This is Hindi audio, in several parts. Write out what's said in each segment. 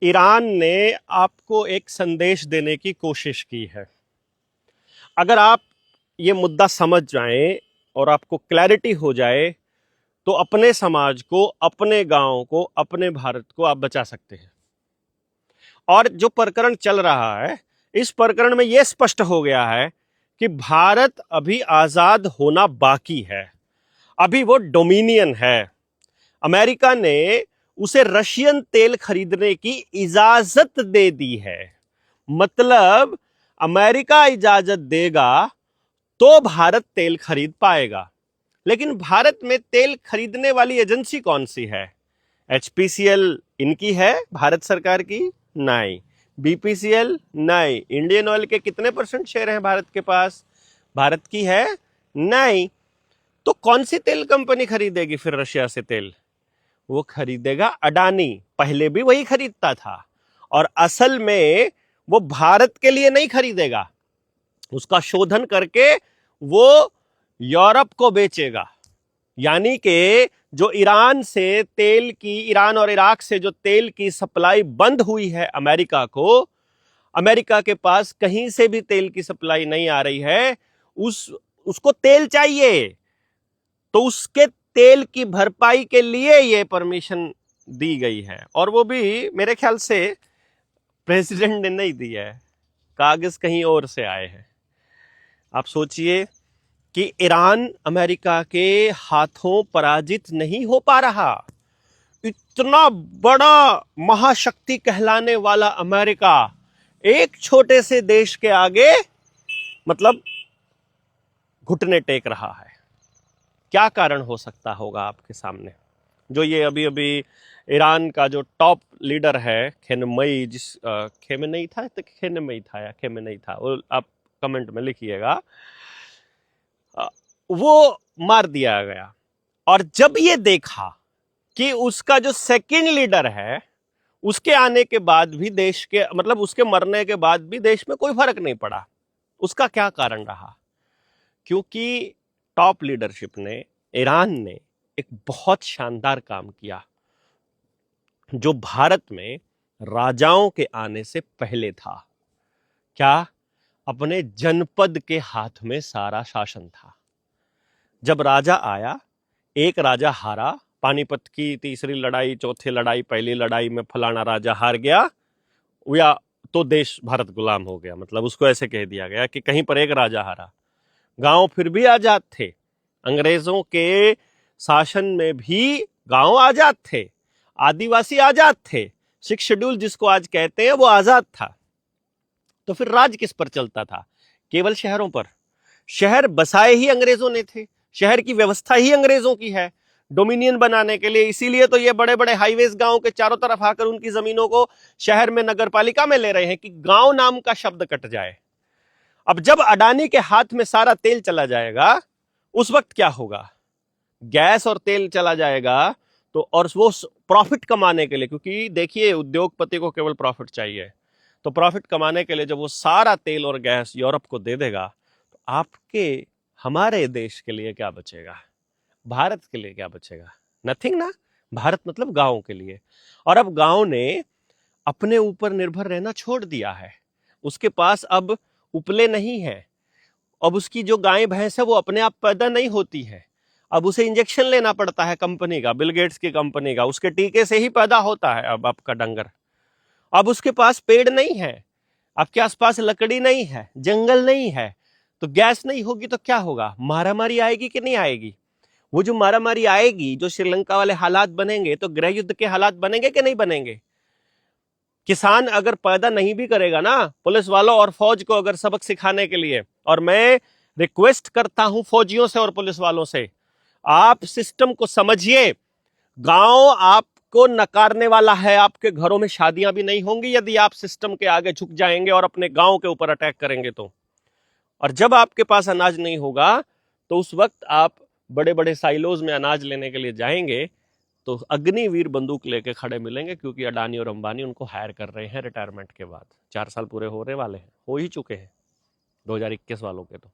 ईरान ने आपको एक संदेश देने की कोशिश की है। अगर आप ये मुद्दा समझ जाएं और आपको क्लैरिटी हो जाए तो अपने समाज को, अपने गांव को, अपने भारत को आप बचा सकते हैं। और जो प्रकरण चल रहा है, इस प्रकरण में यह स्पष्ट हो गया है कि भारत अभी आजाद होना बाकी है, अभी वो डोमिनियन है। अमेरिका ने उसे रशियन तेल खरीदने की इजाजत दे दी है। मतलब अमेरिका इजाजत देगा तो भारत तेल खरीद पाएगा। लेकिन भारत में तेल खरीदने वाली एजेंसी कौन सी है? एचपीसीएल इनकी है, भारत सरकार की? नहीं। बीपीसीएल? नहीं। इंडियन ऑयल के कितने % शेयर हैं भारत के पास? भारत की है? नहीं। तो कौन सी तेल कंपनी खरीदेगी फिर रशिया से तेल? वो खरीदेगा अडानी। पहले भी वही खरीदता था, और असल में वो भारत के लिए नहीं खरीदेगा, उसका शोधन करके वो यूरोप को बेचेगा। यानी कि जो ईरान से तेल की, ईरान और इराक से जो तेल की सप्लाई बंद हुई है अमेरिका को, अमेरिका के पास कहीं से भी तेल की सप्लाई नहीं आ रही है, उसको तेल चाहिए, तो उसके तेल की भरपाई के लिए ये परमिशन दी गई है। और वो भी मेरे ख्याल से प्रेसिडेंट ने नहीं दी है, कागज कहीं और से आए हैं। आप सोचिए कि ईरान अमेरिका के हाथों पराजित नहीं हो पा रहा। इतना बड़ा महाशक्ति कहलाने वाला अमेरिका एक छोटे से देश के आगे मतलब घुटने टेक रहा है। क्या कारण हो सकता होगा आपके सामने? जो ये अभी अभी ईरान का जो टॉप लीडर है खेमेनेई, खेमेनेई था, तो खेमेनेई था या खेमेनेई था, वो आप कमेंट में लिखिएगा, वो मार दिया गया। और जब ये देखा कि उसका जो सेकंड लीडर है, उसके आने के बाद भी देश के, मतलब उसके मरने के बाद भी देश में कोई फर्क नहीं पड़ा। उसका क्या कारण रहा? क्योंकि टॉप लीडरशिप ने, ईरान ने एक बहुत शानदार काम किया जो भारत में राजाओं के आने से पहले था। क्या? अपने जनपद के हाथ में सारा शासन था। जब राजा आया, एक राजा हारा, पानीपत की तीसरी लड़ाई, चौथी लड़ाई, पहली लड़ाई में फलाना राजा हार गया, या तो देश भारत गुलाम हो गया। मतलब उसको ऐसे कह दिया गया कि कहीं पर एक राजा हारा। गांव फिर भी आजाद थे, अंग्रेजों के शासन में भी गांव आजाद थे, आदिवासी आजाद थे, 6 शेड्यूल जिसको आज कहते हैं वो आजाद था। तो फिर राज किस पर चलता था? केवल शहरों पर। शहर बसाए ही अंग्रेजों ने थे, शहर की व्यवस्था ही अंग्रेजों की है डोमिनियन बनाने के लिए। इसीलिए तो ये बड़े बड़े हाईवेज गांव के चारों तरफ आकर उनकी जमीनों को शहर में, नगर पालिका में ले रहे हैं कि गांव नाम का शब्द कट जाए। अब जब अडानी के हाथ में सारा तेल चला जाएगा, उस वक्त क्या होगा? गैस और तेल चला जाएगा तो, और वो प्रॉफिट कमाने के लिए, क्योंकि देखिए उद्योगपति को केवल प्रॉफिट चाहिए, तो प्रॉफिट कमाने के लिए जब वो सारा तेल और गैस यूरोप को दे देगा, तो आपके, हमारे देश के लिए क्या बचेगा? भारत के लिए क्या बचेगा? नथिंग ना। भारत मतलब गांव के लिए। और अब गांव ने अपने ऊपर निर्भर रहना छोड़ दिया है। उसके पास अब उपले नहीं है। अब उसकी जो गाय भैंस है वो अपने आप पैदा नहीं होती है। अब उसे इंजेक्शन लेना पड़ता है कंपनी का, बिल गेट्स की कंपनी का, उसके टीके से ही पैदा होता है अब आपका डंगर। अब उसके पास पेड़ नहीं है, आपके आसपास लकड़ी नहीं है, जंगल नहीं है, तो गैस नहीं होगी तो क्या होगा? मारामारी आएगी कि नहीं आएगी? वो जो मारामारी आएगी, जो श्रीलंका वाले हालात बनेंगे, तो गृह युद्ध के हालात बनेंगे कि नहीं बनेंगे? किसान अगर पैदा नहीं भी करेगा ना, पुलिस वालों और फौज को अगर सबक सिखाने के लिए, और मैं रिक्वेस्ट करता हूं फौजियों से और पुलिस वालों से, आप सिस्टम को समझिए। गांव आपको नकारने वाला है, आपके घरों में शादियां भी नहीं होंगी यदि आप सिस्टम के आगे झुक जाएंगे और अपने गांव के ऊपर अटैक करेंगे तो। और जब आपके पास अनाज नहीं होगा, तो उस वक्त आप बड़े बड़े साइलोज में अनाज लेने के लिए जाएंगे तो अग्निवीर बंदूक लेके खड़े मिलेंगे, क्योंकि अडानी और अंबानी उनको हायर कर रहे हैं रिटायरमेंट के बाद। 4 साल पूरे होने वाले हैं, हो ही चुके हैं 2021 वालों के। तो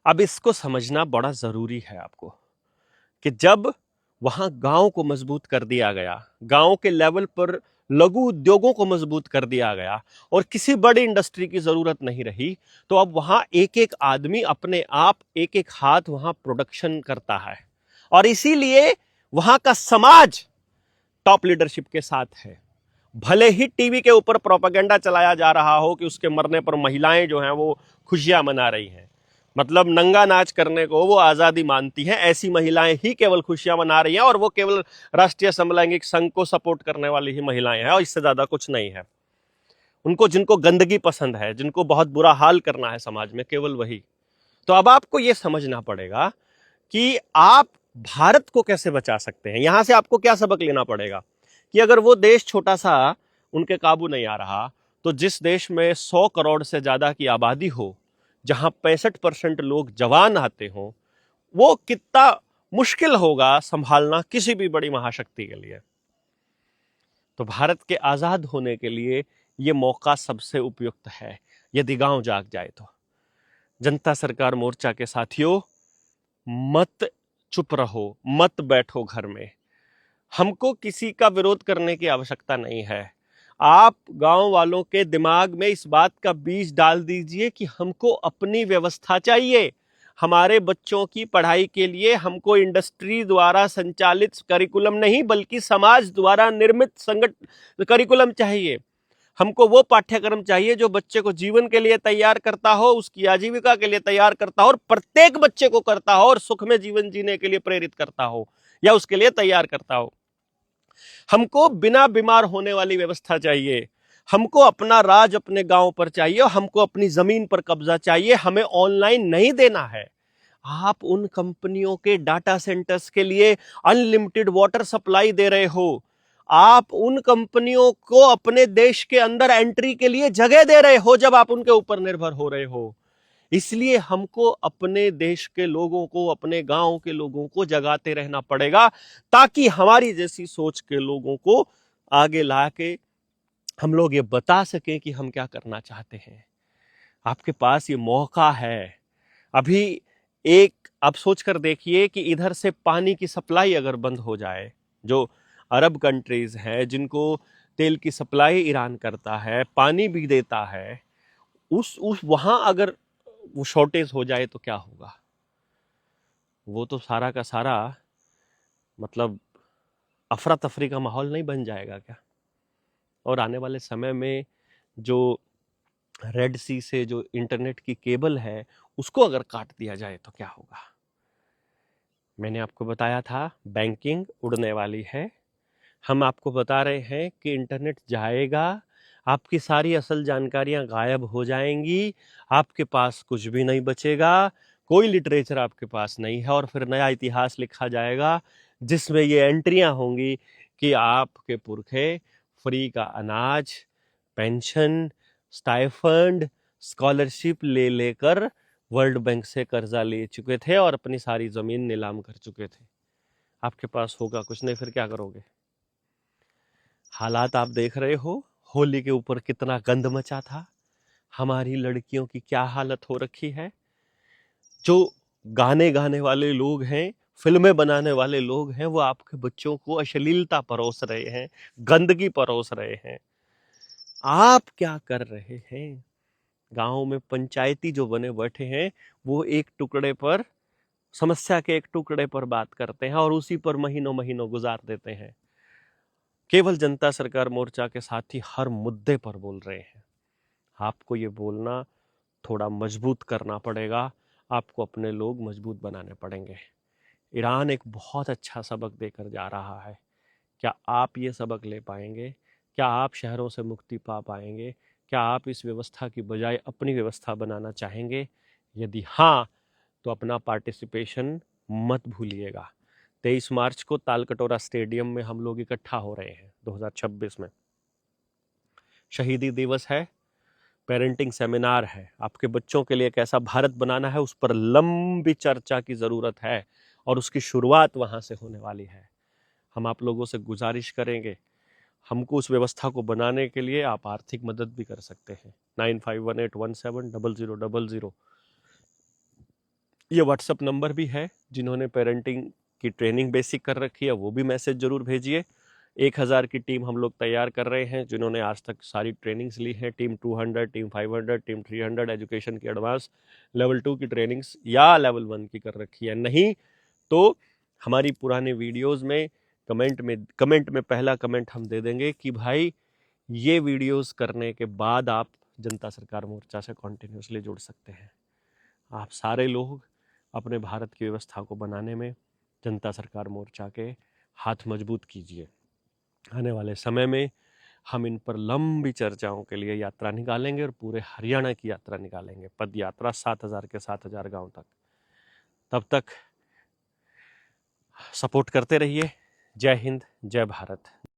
अब इसको समझना बड़ा जरूरी है आपको कि जब वहां गांव को मजबूत कर दिया गया, गांव के लेवल पर लघु उद्योगों को मजबूत कर दिया गया और किसी बड़ी इंडस्ट्री की जरूरत नहीं रही, तो अब वहां एक एक आदमी अपने आप एक एक हाथ वहां प्रोडक्शन करता है और इसीलिए वहां का समाज टॉप लीडरशिप के साथ है। भले ही टीवी के ऊपर प्रोपेगेंडा चलाया जा रहा हो कि उसके मरने पर महिलाएं जो हैं वो खुशियां मना रही हैं, मतलब नंगा नाच करने को वो आजादी मानती हैं, ऐसी महिलाएं ही केवल खुशियां मना रही हैं और वो केवल राष्ट्रीय समलैंगिक संघ को सपोर्ट करने वाली ही महिलाएं हैं और इससे ज्यादा कुछ नहीं है। उनको जिनको गंदगी पसंद है, जिनको बहुत बुरा हाल करना है समाज में, केवल वही। तो अब आपको यह समझना पड़ेगा कि आप भारत को कैसे बचा सकते हैं। यहां से आपको क्या सबक लेना पड़ेगा कि अगर वो देश छोटा सा उनके काबू नहीं आ रहा, तो जिस देश में 100 करोड़ से ज्यादा की आबादी हो, जहां 65% लोग जवान आते हो, वो कितना मुश्किल होगा संभालना किसी भी बड़ी महाशक्ति के लिए। तो भारत के आजाद होने के लिए यह मौका सबसे उपयुक्त है, यदि गांव जाग जाए तो। जनता सरकार मोर्चा के साथियों, मत चुप रहो, मत बैठो घर में। हमको किसी का विरोध करने की आवश्यकता नहीं है। आप गांव वालों के दिमाग में इस बात का बीज डाल दीजिए कि हमको अपनी व्यवस्था चाहिए। हमारे बच्चों की पढ़ाई के लिए हमको इंडस्ट्री द्वारा संचालित करिकुलम नहीं, बल्कि समाज द्वारा निर्मित करिकुलम चाहिए। हमको वो पाठ्यक्रम चाहिए जो बच्चे को जीवन के लिए तैयार करता हो, उसकी आजीविका के लिए तैयार करता हो और प्रत्येक बच्चे को करता हो और सुख में जीवन जीने के लिए प्रेरित करता हो या उसके लिए तैयार करता हो। हमको बिना बीमार होने वाली व्यवस्था चाहिए। हमको अपना राज अपने गांव पर चाहिए और हमको अपनी जमीन पर कब्जा चाहिए। हमें ऑनलाइन नहीं देना है। आप उन कंपनियों के डाटा सेंटर्स के लिए अनलिमिटेड वाटर सप्लाई दे रहे हो। आप उन कंपनियों को अपने देश के अंदर एंट्री के लिए जगह दे रहे हो जब आप उनके ऊपर निर्भर हो रहे हो। इसलिए हमको अपने देश के लोगों को, अपने गांव के लोगों को जगाते रहना पड़ेगा, ताकि हमारी जैसी सोच के लोगों को आगे ला के हम लोग ये बता सकें कि हम क्या करना चाहते हैं। आपके पास ये मौका है अभी। एक आप सोचकर देखिए कि इधर से पानी की सप्लाई अगर बंद हो जाए, जो अरब कंट्रीज हैं जिनको तेल की सप्लाई ईरान करता है, पानी भी देता है, उस वहां अगर वो शॉर्टेज हो जाए तो क्या होगा? वो तो सारा का सारा मतलब अफरा तफरी का माहौल नहीं बन जाएगा क्या? और आने वाले समय में जो रेड सी से जो इंटरनेट की केबल है उसको अगर काट दिया जाए तो क्या होगा? मैंने आपको बताया था बैंकिंग उड़ने वाली है। हम आपको बता रहे हैं कि इंटरनेट जाएगा, आपकी सारी असल जानकारियां गायब हो जाएंगी, आपके पास कुछ भी नहीं बचेगा, कोई लिटरेचर आपके पास नहीं है और फिर नया इतिहास लिखा जाएगा जिसमें ये एंट्रियां होंगी कि आपके पुरखे फ्री का अनाज, पेंशन, स्टाइफंड, स्कॉलरशिप ले लेकर वर्ल्ड बैंक से कर्जा ले चुके थे और अपनी सारी जमीन नीलाम कर चुके थे। आपके पास होगा कुछ नहीं, फिर क्या करोगे? हालात आप देख रहे हो, होली के ऊपर कितना गंद मचा था, हमारी लड़कियों की क्या हालत हो रखी है। जो गाने गाने वाले लोग हैं, फिल्में बनाने वाले लोग हैं, वो आपके बच्चों को अश्लीलता परोस रहे हैं, गंदगी परोस रहे हैं। आप क्या कर रहे हैं? गांव में पंचायती जो बने बैठे हैं वो एक टुकड़े पर, समस्या के एक टुकड़े पर बात करते हैं और उसी पर महीनों महीनों गुजार देते हैं। केवल जनता सरकार मोर्चा के साथी हर मुद्दे पर बोल रहे हैं। आपको ये बोलना थोड़ा मजबूत करना पड़ेगा, आपको अपने लोग मजबूत बनाने पड़ेंगे। ईरान एक बहुत अच्छा सबक देकर जा रहा है। क्या आप ये सबक ले पाएंगे? क्या आप शहरों से मुक्ति पा पाएंगे? क्या आप इस व्यवस्था की बजाय अपनी व्यवस्था बनाना चाहेंगे? यदि हाँ, तो अपना पार्टिसिपेशन मत भूलिएगा। 23 मार्च को तालकटोरा स्टेडियम में हम लोग इकट्ठा हो रहे हैं 2026 में। शहीदी दिवस है, पेरेंटिंग सेमिनार है, आपके बच्चों के लिए कैसा भारत बनाना है उस पर लंबी चर्चा की जरूरत है और उसकी शुरुआत वहां से होने वाली है। हम आप लोगों से गुजारिश करेंगे, हमको उस व्यवस्था को बनाने के लिए आप आर्थिक मदद भी कर सकते हैं। 9518170000 ये व्हाट्सएप नंबर भी है। जिन्होंने पेरेंटिंग की ट्रेनिंग बेसिक कर रखी है वो भी मैसेज जरूर भेजिए। 1000 की टीम हम लोग तैयार कर रहे हैं, जिन्होंने आज तक सारी ट्रेनिंग्स ली हैं। टीम 200, टीम 500, टीम 300 एजुकेशन की एडवांस लेवल 2 की ट्रेनिंग्स या लेवल 1 की कर रखी है। नहीं तो हमारी पुराने वीडियोस में कमेंट में पहला कमेंट हम दे देंगे कि भाई ये वीडियोस करने के बाद आप जनता सरकार मोर्चा से कॉन्टिन्यूसली जुड़ सकते हैं। आप सारे लोग अपने भारत की व्यवस्था को बनाने में जनता सरकार मोर्चा के हाथ मजबूत कीजिए। आने वाले समय में हम इन पर लंबी चर्चाओं के लिए यात्रा निकालेंगे और पूरे हरियाणा की यात्रा निकालेंगे, पद यात्रा 7000 के 7000 गांव तक। तब तक सपोर्ट करते रहिए। जय हिंद, जय भारत।